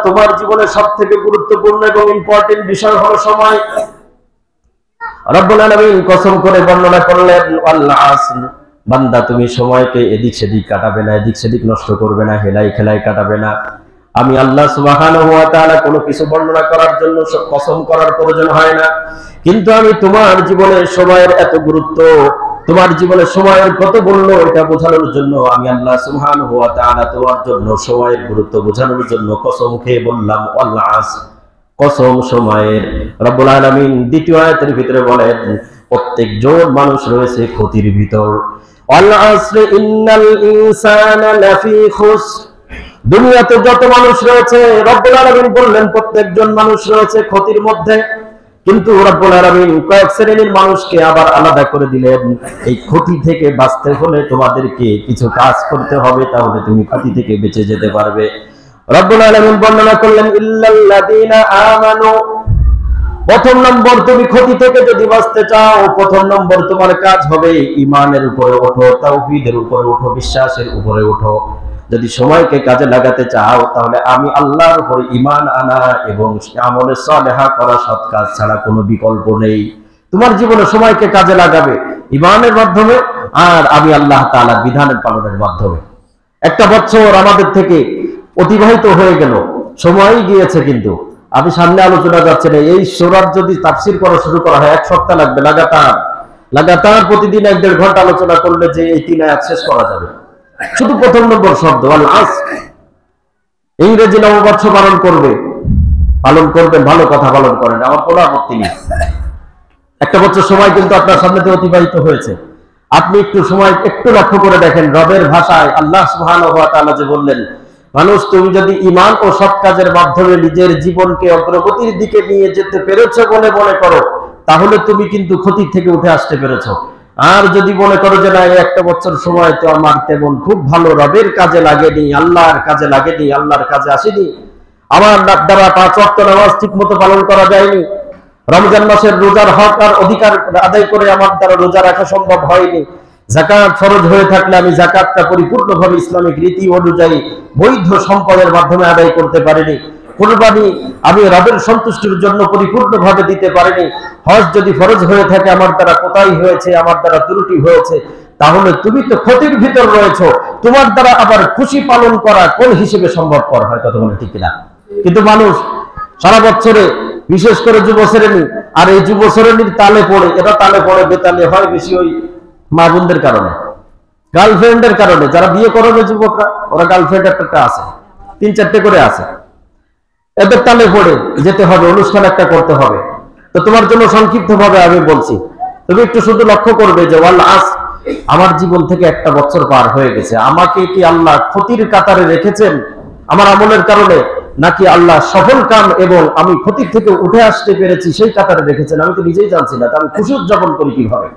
তোমার জীবনের সবথেকে গুরুত্বপূর্ণ এবং ইম্পর্টেন্ট বিষয় হলো সময়। রব্বুল আলামিন কসম করে বর্ণনা করলেন, আল আসর, বান্দা তুমি সময়কে এদিক সেদিক কাটাবে না, এদিক সেদিক নষ্ট করবে না, হেলাই খেলাই কাটাবে না। আমি আল্লাহ সুবহানাহু ওয়া তাআলা কোনো কিছু বর্ণনা করার জন্য কসম করার প্রয়োজন হয় না, কিন্তু আমি তোমার জীবনের সময়ের এত গুরুত্ব, তোমার জীবনের সময়ের কত মূল্য এটা বোঝানোর জন্য আমি আল্লাহ সুবহানাহু ওয়া তাআলা তোমার জন্য সময়ের গুরুত্ব বোঝানোর জন্য কসম খেয়ে বললাম আল আসর, কসম সময়ের। রব্বুল আলামিন দ্বিতীয় আয়াতের ভিতরে বলেন প্রত্যেকজন মানুষ রয়েছে ক্ষতির ভিতর। আল আসর ইন্নাল ইনসানা লাফি খুসর, দুনিয়াতে যত মানুষ রয়েছে রব্বুল আলামিন বললেন প্রত্যেকজন মানুষ রয়েছে ক্ষতির মধ্যে, কিন্তু রব্বুল আলামিন কয়েক শ্রেণীর মানুষকে আবার আলাদা করে দিলেন। এই ক্ষতি থেকে বাঁচতে হলে তোমাদেরকে কিছু কাজ করতে হবে, তাহলে তুমি ক্ষতি থেকে বেঁচে যেতে পারবে। রব্বুল আলামিন বর্ণনা করলেন ইল্লাল্লাযীনা আমানু, প্রথম নম্বর তুমি ক্ষতি থেকে যদি বাঁচতে চাও, প্রথম নম্বর তোমার কাজ হবে ঈমানের উপরে ওঠো, তাওহীদের উপরে ওঠো, বিশ্বাসের উপরে ওঠো। যদি সময়কে কাজে লাগাতে চাও তাহলে আমি আল্লাহর উপর ঈমান আনা এবং আমলে সালেহা করা, সৎ কাজ ছাড়া কোনো বিকল্প নেই। তোমার জীবনে সময়কে কাজে লাগাবে ঈমানের মাধ্যমে আর আমি আল্লাহ তাআলার বিধানের পালনের মাধ্যমে। একটা বছর আমাদের থেকে অতিবাহিত হয়ে গেল, সময় গিয়েছে, কিন্তু আমি সামনে আলোচনা যাচ্ছে না। এই সূরা যদি তাফসীর করা শুরু করা হয় 1 সপ্তাহ লাগবে, লাগাতার প্রতিদিন 1-1.5 ঘন্টা আলোচনা করলে যে এই 3 আয়াত শেষ করা যাবে। শুধু প্রথম নম্বর শব্দ আল আসর, ইংরেজি নববর্ষ পালন করবেন, ভালো কথা পালন করেন, আমার কোনো আপত্তি নেই। একটা বছর সময় কিন্তু আপনার সামনে দিয়ে অতিবাহিত হয়েছে। আপনি একটু সময় একটু লক্ষ্য করে দেখেন, রবের ভাষায় আল্লাহ সুবহানাহু ওয়া তাআলা যে বললেন, মানুষ তুমি যদি ঈমান ও সৎ কাজের মাধ্যমে নিজের জীবনকে অগ্রগতির দিকে নিয়ে যেতে পেরেছো বলে মনে করো, তাহলে তুমি কিন্তু ক্ষতি থেকে উঠে আসতে পেরেছো। আর যদি মনে করো যে না, একটা বছর সময় তো আমার তেমন খুব ভালো রবের কাজে লাগেনি, আল্লাহর কাজে লাগেনি, আল্লাহর কাজে আসেনি, আমার দ্বারা 5 ওয়াক্ত নামাজ ঠিক মতো পালন করা যায়নি, রমজান মাসের রোজার হক আর অধিকার আদায় করে আমার দ্বারা রোজা রাখা সম্ভব হয়নি, যাকাত ফরজ হয়ে থাকলে আমি যাকাতটা পরিপূর্ণভাবে ইসলামিক রীতি অনুযায়ী বৈধ সম্পদের মাধ্যমে আদায় করতে পারিনি, কুরবানি আমি রবের সন্তুষ্টির জন্য পরিপূর্ণভাবে দিতে পারিনি, হজ যদি ফরজ হয়ে থাকে আমার দ্বারা কোতাহি হয়েছে, আমার দ্বারা ত্রুটি হয়েছে, তাহলে তুমি তো ক্ষতির ভিতর রয়েছো। তোমার দ্বারা আবার খুশি পালন করা কোন হিসেবে সম্ভবপর হয়? কথা বলে ঠিক না? কিন্তু মানুষ সারা বছরে, বিশেষ করে যুব শ্রেণী, আর এই যুব শ্রেণীর তালে পড়ে, এটা তালে পড়ে বেতালে হয় বেশি ওই মা বোনদের কারণে, গার্লফ্রেন্ডের কারণে। যারা বিয়ে করে যুবকরা, ওরা গার্লফ্রেন্ড একটা আছে, 3-4টে করে আছে, এদের তালে পড়ে যেতে হবে, অনুষ্ঠান একটা করতে হবে। তো তোমার জন্য সংক্ষিপ্ত ভাবে আমি বলছি, তুমি একটু শুধু লক্ষ্য করবে যে ওয়াল আসর, আমার জীবন থেকে একটা বছর পার হয়ে গেছে, আমাকে কি আল্লাহ ক্ষতির কাতারে রেখেছেন আমার আমলের কারণে, নাকি আল্লাহ সফল কাম এবং আমি ক্ষতি থেকে উঠে আসতে পেরেছি সেই কাতারে রেখেছেন? আমি তো নিজেই জানছি না, আমি খুশি উদযাপন করি কিভাবে?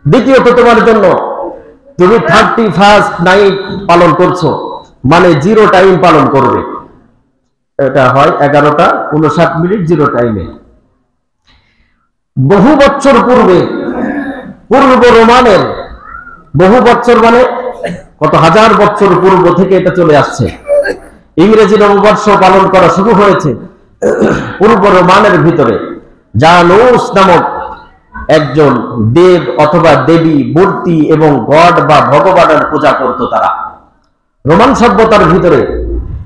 দ্বিতীয়ত, তোমার জন্য তুমি 31st নাইট পালন করছো, মানে 0 টাইম পালন করবে। এটা হয় 11:59 0 টাইমে। বহু বছর পূর্বে, পূর্ব রোমানের, বহু বছর মানে কত হাজার বছর পূর্ব থেকে এটা চলে আসছে। ইংরেজি নববর্ষ পালন করা শুরু হয়েছে পূর্ব রোমানের ভিতরে। জানুস নামক একজন দেব অথবা দেবী মূর্তি এবং গড বা ভগবানের পূজা করত তারা। রোমান সভ্যতার ভিতরে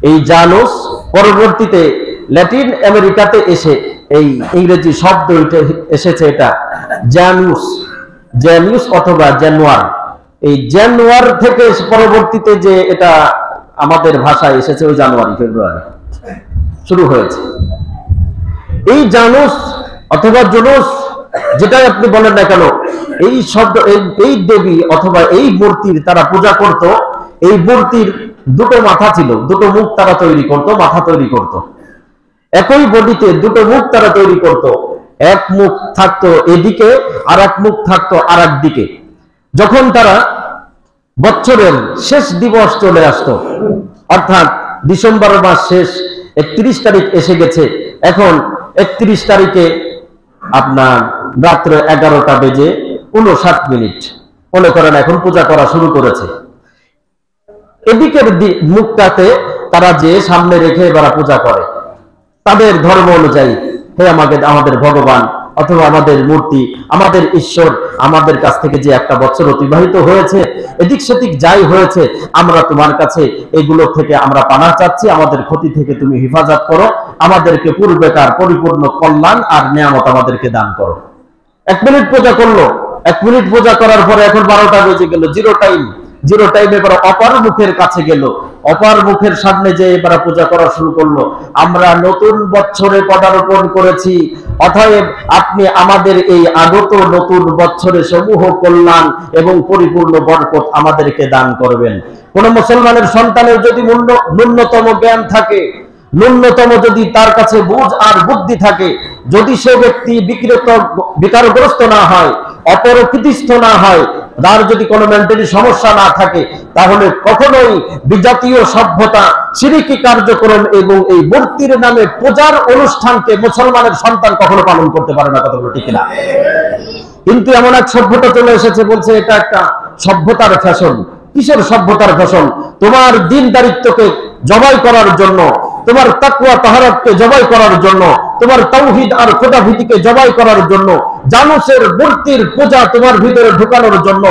এই জানুস পরবর্তীতে ল্যাটিন আমেরিকাতে এসে এই ইংরেজি শব্দ এসেছে, এটা জানুস অথবা জানুয়ার। এই জানুয়ার থেকে পরবর্তীতে যে এটা আমাদের ভাষায় এসেছে ওই জানুয়ারি ফেব্রুয়ারি শুরু হয়েছে। এই জানুস অথবা জুনুস, যেটাই আপনি বলেন না কেন, এই শব্দ, এই দেবী অথবা এই মূর্তির তারা পূজা করত। এই মূর্তির 2টো মাথা ছিল, 2টো মুখ তারা তৈরি করত, মাথা তৈরি করত। একই বডিতে 2টো মুখ তারা তৈরি করত। এক মুখ থাকতো এদিকে আর এক মুখ থাকতো আর এক দিকে। যখন তারা বছরের শেষ দিবস চলে আসতো, অর্থাৎ ডিসেম্বর মাস শেষ, 31 তারিখ এসে গেছে, এখন 31 তারিখে আপনার রাত্র 11:59 মনে করেন এখন পূজা করা শুরু করেছে। এদিকের মুখটাতে তারা যে সামনে রেখে এবার পূজা করে তাদের ধর্ম অনুযায়ী, হে আমাদের ভগবান অথবা আমাদের মূর্তি, আমাদের ঈশ্বর, আমাদের কাছ থেকে যে একটা বছর অতিবাহিত হয়েছে, এদিক সেদিক যাই হয়েছে, আমরা তোমার কাছে এগুলো থেকে আমরা পানা চাচ্ছি, আমাদের ক্ষতি থেকে তুমি হেফাজত করো, আমাদেরকে পূর্বেকার পরিপূর্ণ কল্যাণ আর নিয়ামত আমাদেরকে দান করো। 1 মিনিট পূজা করলো, 1 মিনিট পূজা করার পরে এখন 12টা বেজে গেল, জিরো টাইম এবার অপার মুখের কাছে গেল, অপার মুখের সামনে যে এবার পূজা করা শুরু করলো। আমরা নতুন বছরে পদার্পণ করেছি, অতএব আপনি আমাদের এই আগত নতুন বছরে সমূহ কল্যাণ এবং পরিপূর্ণ বরকত আমাদেরকে দান করবেন। কোন মুসলমানের সন্তানের যদি ন্যূনতম জ্ঞান থাকে, ন্যূনতম যদি তার কাছে বুঝ আর বুদ্ধি থাকে, যদি সে ব্যক্তি বিকারগ্রস্ত না হয়, অপরকৃতিস্থ না হয়, তার যদি কোনো মেন্টালি সমস্যা না থাকে, তাহলে কখনোই বিজাতীয় সভ্যতা, শিরকি কার্যক্রম এবং এই মূর্তির নামে পূজার অনুষ্ঠানকে মুসলমানের সন্তান কখনো পালন করতে পারে না। কথাগুলো ঠিক না? কিন্তু এমন এক সভ্যতা চলে এসেছে, বলছে এটা একটা সভ্যতার ফ্যাশন। কিসের সভ্যতার ফ্যাশন? তোমার দিনদারিত্বকে জবাই করার জন্য, তোমার তাকওয়া তাহারাতকে জবাই করার জন্য, তোমার তাওহীদ আর খোদাভীতিকে জবাই করার জন্য, জানুসের মূর্তির পূজা তোমার ভিতরে ঢুকানোর জন্য,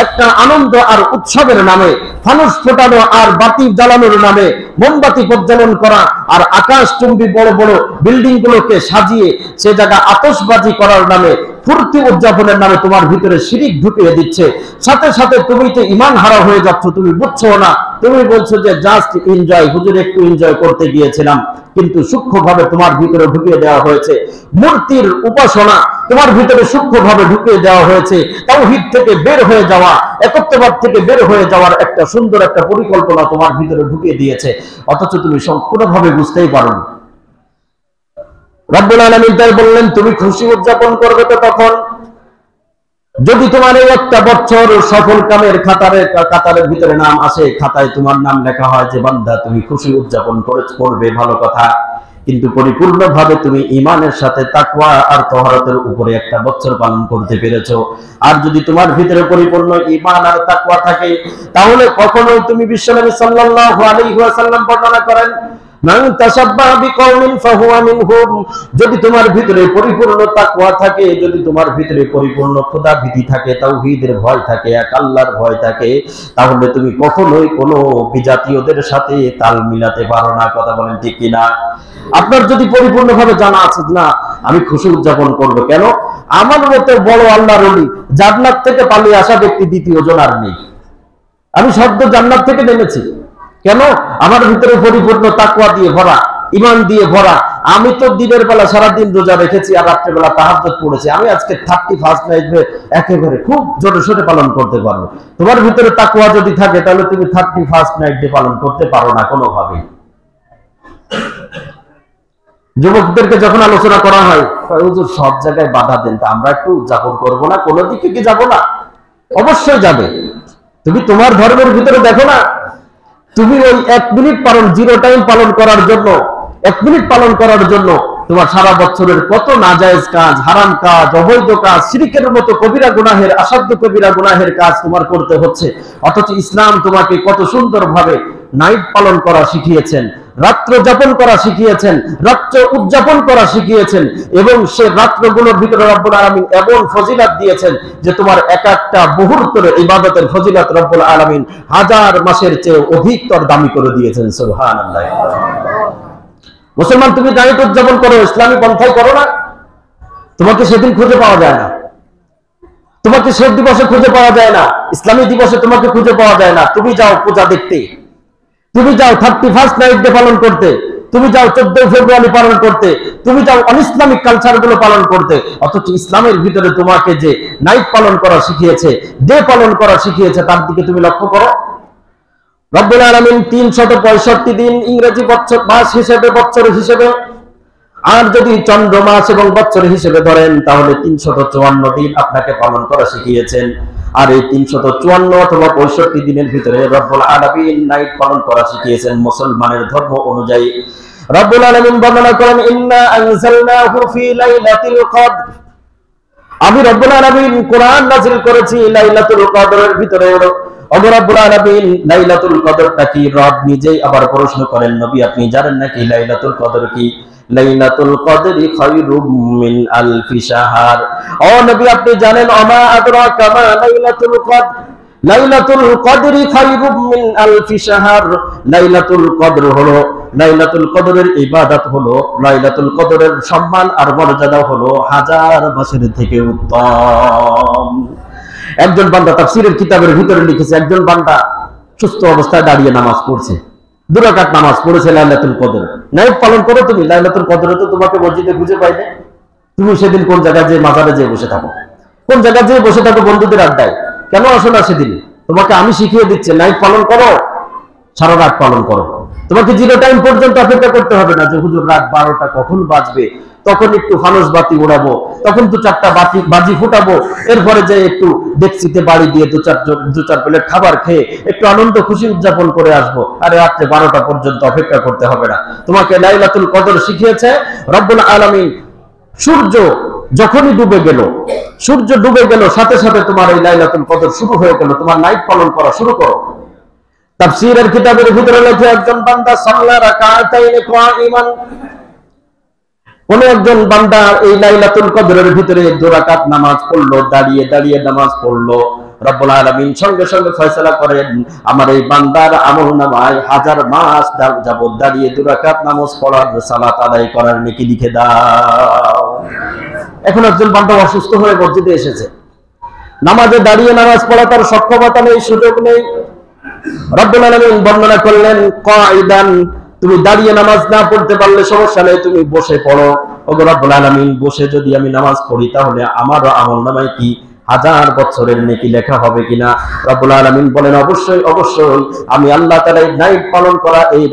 একটা আনন্দ আর উৎসবের নামে ফানুস ফোটানো আর বাতি জ্বালানোর নামে মোমবাতি প্রজ্বলন করা আর আকাশচুম্বী বড় বড় বিল্ডিং গুলোকে সাজিয়ে সে জায়গা আতশবাজি করার নামে, ফুর্তি উদযাপনের নামে তোমার ভিতরে শিরিক ঢুকিয়ে দিচ্ছে। সাথে সাথে তুমি তো ঈমান হারা হয়ে যাচ্ছ, তুমি বুঝছো না। তুমি বলছো যে জাস্ট এনজয়, হুজুর একটু এনজয় করতে গিয়েছিলাম, কিন্তু সূক্ষ্মভাবে তোমার ভিতরে ঢুকিয়ে দেওয়া হয়েছে মূর্তির উপাসনা, তোমার ভিতরে সূক্ষ্মভাবে ঢুকিয়ে দেওয়া হয়েছে তাওহীদ থেকে বের হয়ে যাওয়া, একত্ববাদ থেকে বের হয়ে যাওয়ার একটা সুন্দর একটা পরিকল্পনা তোমার ভিতরে ঢুকিয়ে দিয়েছে, অথচ তুমি সম্পূর্ণভাবে বুঝতেই পারো না। রব্বুল আলামিন তাই বললেন, তুমি খুশি উদযাপন করবে তো তখন যদি তোমার এই একটা বছর সফল কামের কাতারের ভিতরে নাম আসে, খাতায় তোমার নাম লেখা হয় যে বান্দা তুমি খুশি উদযাপন করবে, ভালো কথা। কিন্তু পরিপূর্ণভাবে তুমি ঈমানের সাথে তাকওয়া আর তাহারাতের উপরে একটা বছর পালন করতে পেরেছো। আর যদি তোমার ভিতরে পরিপূর্ণ ঈমান আর তাকওয়া থাকে, তাহলে কখনোই তুমি বিশ্বনবী সাল্লাল্লাহু আলাইহি ওয়াসাল্লাম বর্ণনা করেন, মান তাশাব্বাহা বিকওমিন ফাহুয়া মিনহুম, যদি তোমার ভিতরে পরিপূর্ণ তাকওয়া থাকে, যদি তোমার ভিতরে পরিপূর্ণ খোদাভীতি থাকে, তাওহীদের ভয় থাকে, এক আল্লাহর ভয় থাকে, তাহলে তুমি কখনোই কোনো বিজাতীয়দের সাথে তাল মিলাতে পারো না। কথা বলেন ঠিক কিনা? আপনার যদি পরিপূর্ণভাবে জানা আছে না আমি খুশি উদযাপন করবো, কেন? আমার মতো বড় আল্লাহর ওলি, জান্নাত থেকে পালিয়ে আসা ব্যক্তি দ্বিতীয় জন আর নেই। আমি সদ্য জান্নাত থেকে নেমেছি, কেন? আমার ভিতরে পরিপূর্ণ তাকওয়া দিয়ে ভরা, ঈমান দিয়ে ভরা। আমি তো দিনের বেলা সারাদিন রোজা রেখেছি আর রাত্রে বেলা তাহাজ্জুদ পড়েছি। আমি আজকে 31st নাইট একেবারে খুব জোরে সোরে পালন করতে পারবো। তোমার ভিতরে তাকওয়া যদি থাকে, তাহলে তুমি 31st নাইট ডে পালন করতে পারো না কোনোভাবেই। যুবকদেরকে যখন আলোচনা করা হয়, হুজুর সব জায়গায় বাধা দেন, তা আমরা একটু উদযাপন করবো না? কোনো দিকে কি যাবো না? অবশ্যই যাবে। তুমি তোমার ধর্মের ভিতরে দেখো না, তুমি ওই 1 মিনিট পালন, জিরো টাইম পালন করার জন্য, 1 মিনিট পালন করার জন্য তোমার সারা বছরের কত নাজায়েজ কাজ, হারাম কাজ, অবৈধ কাজ, শিরকের মতো কবিরা গুনাহের, অসাধ্য কবিরা গুনাহের কাজ তোমার করতে হচ্ছে। অথচ ইসলাম তোমাকে কত সুন্দরভাবে নাইট পালন করা শিখিয়েছেন, রাত্র যাপন করা শিখিয়েছেন, রাত্র উদযাপন করা শিখিয়েছেন, এবং সে রাত্রগুলোর ভিতরে রব্বুল আলামিন এমন ফজিলত দিয়েছেন যে তোমার এক একটা মুহূর্তের ইবাদতের ফজিলত রব্বুল আলামিন 1000 মাসের চেয়ে অধিকতর দামি করে দিয়েছেন। সুবহানাল্লাহ। মুসলমান, তুমি নাইট উদযাপন করো, ইসলামী পন্থায় করো না, তোমাকে সেদিন খুঁজে পাওয়া যায় না, তোমাকে শহীদ দিবসে খুঁজে পাওয়া যায় না, ইসলামী দিবসে তোমাকে খুঁজে পাওয়া যায় না। তুমি যাও পূজা দেখতে, তুমি যাও 31st নাইট ডে পালন করতে, তুমি যাও 14 ফেব্রুয়ারি পালন করতে, তুমি যাও অনইসলামিক কালচার গুলো পালন করতে। অথচ ইসলামের ভিতরে তোমাকে যে নাইট পালন করা শিখিয়েছে, ডে পালন করা শিখিয়েছে, তার দিকে তুমি লক্ষ্য করো। রব্বুল আলামিন 365 দিন ইংরেজি মাস হিসেবে, বছর হিসেবে, আর যদি চন্দ্র মাস এবং বছর হিসেবে ধরেন, তাহলে 354 দিন আপনাকে পালন করা শিখিয়েছেন। আর এই 354 অথবা 65 দিনের ভিতরে রব্বুল আলামিন নাইট পালন করা শিখিয়েছেন মুসলমানের ধর্ম অনুযায়ী। রব্বুল আলামিন বর্ণনা করেন, ইন্না আনজালনাহু ফি লাইলাতিল কদর, আমি রব্বুল আলামিন কোরআন নাযিল করেছি লাইলাতুল কদরের ভিতরে। ওগো রব্বুল আলামিন, লাইলাতুল কদরটা কি? রব নিজেই আবার প্রশ্ন করেন, নবী আপনি জানেন নাকি লাইলাতুল কদর কি? লাইলাতুল কদরি খায়রুম মিন আলফি শাহর। ও নবী আপনি জানেন? ওমা আদরাকা মা লাইলাতুল কদর, লাইলাতুল কদরি খায়রুম মিন আলফি শাহর। লাইলাতুল কদর হলো, লাইলাতুল কদরের ইবাদত হলো, লাইলাতুল কদরের সম্মান আর মর্যাদা হলো হাজার বছরের থেকে উত্তম। একজন বান্দা তাফসীরের কিতাবের ভিতরে লিখেছে, একজন বান্দা সুস্থ অবস্থায় দাঁড়িয়ে নামাজ পড়ছে, 2 রাকাত নামাজ পড়েছে লাইলাতুল কদর। নাইট পালন করো তুমি, লাইলাতুল কদরে তো তোমাকে মসজিদে খুঁজে পাইলে। তুমি সেদিন কোন জায়গায় যে মাজারে যেয়ে বসে থাকো, কোন জায়গায় যেয়ে বসে থাকো বন্ধুদের আড্ডায়, কেন আসো না সেদিন? তোমাকে আমি শিখিয়ে দিচ্ছি, নাইট পালন করো, সারা রাত পালন করো। তোমাকে 0 টাইম পর্যন্ত অপেক্ষা করতে হবে না যে হুজুর রাত 12টা কখন বাজবে, তখন একটু ফানুস বাতি উড়াবো, তখন 2-4টা বাজি ফুটাবো, এরপরে যে একটু ডেকচিতে বাড়ি দিয়ে 2-4 প্লেট খাবার খেয়ে একটু আনন্দ খুশি উদযাপন করে আসবো। আরে রাত্রে 12টা পর্যন্ত অপেক্ষা করতে হবে না। তোমাকে লাইলাতুল কদর শিখিয়েছে রব্বুল আলামিন। সূর্য যখনই ডুবে গেল, সূর্য ডুবে গেল, সাথে সাথে তোমার এই লাইলাতুল কদর শুরু হয়ে গেল, তোমার নাইট পালন করা শুরু করো। তাফসীরের কিতাবের ভিতরে লেখে, একজন বান্দা সাল্লা রাকাতাইন কাঈমান, কোন একজন বান্দা এই লাইলাতুল কদরের ভিতরে 2 রাকাত নামাজ পড়লো, দাঁড়িয়ে দাঁড়িয়ে নামাজ পড়লো, রব্বুল আলামিন সঙ্গে সঙ্গে ফয়সালা করেন, আমার এই বান্দার আমলনামায় 1000 মাস যাবত দাঁড়িয়ে 2 রাকাত নামাজ পড়ার, সালাত আদায় করার নেকি লিখে দাও। এখন একজন বান্দা অসুস্থ হয়ে মসজিদে এসেছে, নামাজে দাঁড়িয়ে নামাজ পড়া তার সক্ষমতা নেই, সুযোগ নেই। রব্বুল আলামিন বর্ণনা করলেন, কাঈদান, তুমি দাঁড়িয়ে নামাজ না পড়তে পারলে সমস্যা নেই, তুমি বসে পড়ো। ওগো রব্বুল আলামিন, বসে যদি আমি নামাজ পড়ি তাহলে আমার আমলনামায় কি 1000 বছরের নেকি লেখা হবে কিনা? রব্বুল আলামিন বলেন, অবশ্যই অবশ্যই। আমি আল্লাহ তাআলা এই নাইট পালন করা, এই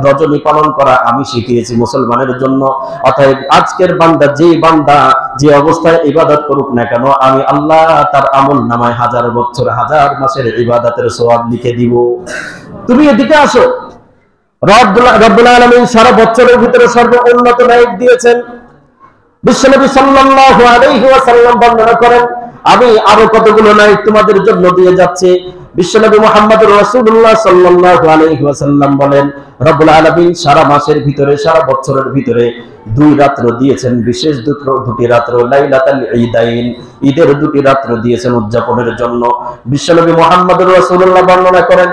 রজনী পালন করা আমি শিখিয়েছি মুসলমানের জন্য। অতএব আজকের বান্দা, যেই বান্দা যে অবস্থায় ইবাদত করুক না কেন, আমি আল্লাহ তার আমলনামায় 1000 বছর 1000 মাসের ইবাদতের সওয়াব লিখে দিব। তুমি এদিকে আসো। রব্বুল আলামিন সারা বছরের ভিতরে সর্বোন্নত নাইট দিয়েছেন। বিশ্বনবী সাল্লাল্লাহু আলাইহি ওয়াসাল্লাম বর্ণনা করেন, আমি আরো কতগুলো নাইট তোমাদের জন্য দিয়ে যাচ্ছি। বিশ্বনবী মুহাম্মদুর রাসূলুল্লাহ সাল্লাল্লাহু আলাইহি ওয়াসাল্লাম বলেন, রব্বুল আলামিন সারা মাসের ভিতরে, সারা বছরের ভিতরে 2 রাত্র দিয়েছেন, বিশেষ 2টি রাত্র, লাইলাতুল ঈদাইন, ঈদের 2টি রাত্র দিয়েছেন উদযাপনের জন্য। বিশ্বনবী মুহাম্মদুর রাসূলুল্লাহ বর্ণনা করেন,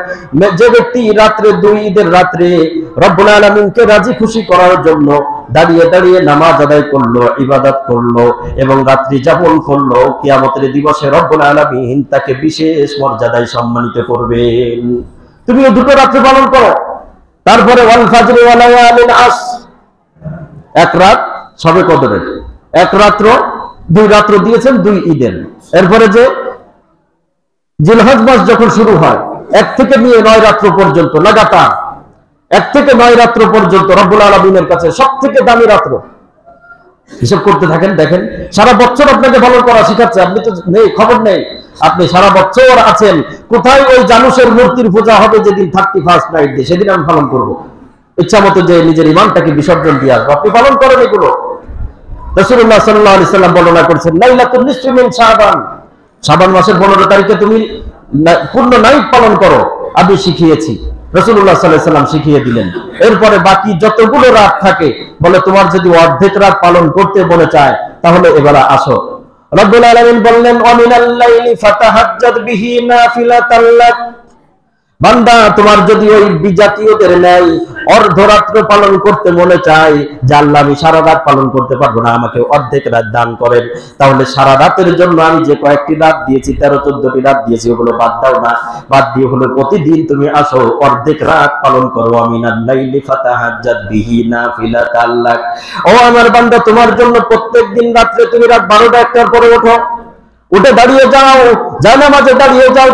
যে ব্যক্তি রাত্রে 2 ঈদের রাত্রে রব্বুল আলামিনকে রাজি খুশি করার জন্য দাঁড়িয়ে দাঁড়িয়ে নামাজ আদায় করলো, ইবাদত করলো এবং রাত্রি যাপন করলো, কিয়ামতের দিবসে রব্বুল আলামিন তাকে বিশেষ মর্যাদায় সম্মানিত করবেন। তুমি এই 2টো রাত্রি পালন করো। তারপরে ওয়াল ফাজরি ওয়া লায়ালিন আশর, 1 রাত শবে কদরের, 1 রাত্র, 2 রাত্র দিয়েছেন 2 ঈদের। এরপরে যে জিলহজ মাস যখন শুরু হয়, 1 থেকে নিয়ে 9 রাত্র পর্যন্ত লাগাতার, 1 থেকে 9 রাত্র পর্যন্ত রব্বুল আলামিনের কাছে সবথেকে দামি রাত্র। হিসাব করতে থাকেন, দেখেন সারা বছর আপনাকে পালন করা শিখাচ্ছে, আপনি তো নেই, খবর নেই, আপনি সারা বছর আছেন কোথায়? ওই জানুসের মূর্তির পূজা হবে যেদিন 31st নাইট দিয়ে, সেদিন আমি পালন করবো, ইচ্ছা মতো যে নিজের ইমানটাকে বিসর্জন দিয়ে আসবো। আপনি পালন করেন এগুলো। রাসূলুল্লাহ সাল্লাল্লাহু আলাইহি ওয়াসাল্লাম বর্ণনা করেছেন, লাইলাতুন নিসফি মিন শাবান, শাবান মাসের 15 তারিখে তুমি পূর্ণ নাইট পালন করো, আমি শিখিয়েছি। রাসূলুল্লাহ সাল্লাল্লাহু আলাইহি ওয়াসাল্লাম শিখিয়ে দিলেন। এরপরে বাকি যতগুলো রাত থাকে, বলে তোমার যদি অর্ধেক রাত পালন করতে মনে চায় তাহলে এবারে আসো। রব্বুল আলামিন বললেন, ওয়া মিনাল লাইলি ফাতাহাজ্জাদ বিহি নাফিলাতাল লাক, বান্দা তোমার যদি ওই বিজাতীয়দের ন্যায় অর্ধরাত্র পালন করতে মনে চায়, যে আল্লাহ আমি সারা রাত পালন করতে পারবো না, আমাকে অর্ধেক রাত দান করেন, তাহলে সারা রাতের জন্য আমি যে কয়েকটি রাত দিয়েছি, 13-14টি রাত দিয়েছি, ওগুলো বাদ দাও না, বাদ দিয়ে হলো প্রতিদিন তুমি আসো, অর্ধেক রাত পালন করো। আমিনাল লাইলি ফাতাহাজ্জাদ বিহি নাফিলাতাল লাক, ও আমার বান্দা তোমার জন্য প্রত্যেক দিন রাত্রে তুমি রাত 12টা 1টার পরে ওঠো, উঠে দাঁড়িয়ে যাও, জানামাজে দাঁড়িয়ে যাও।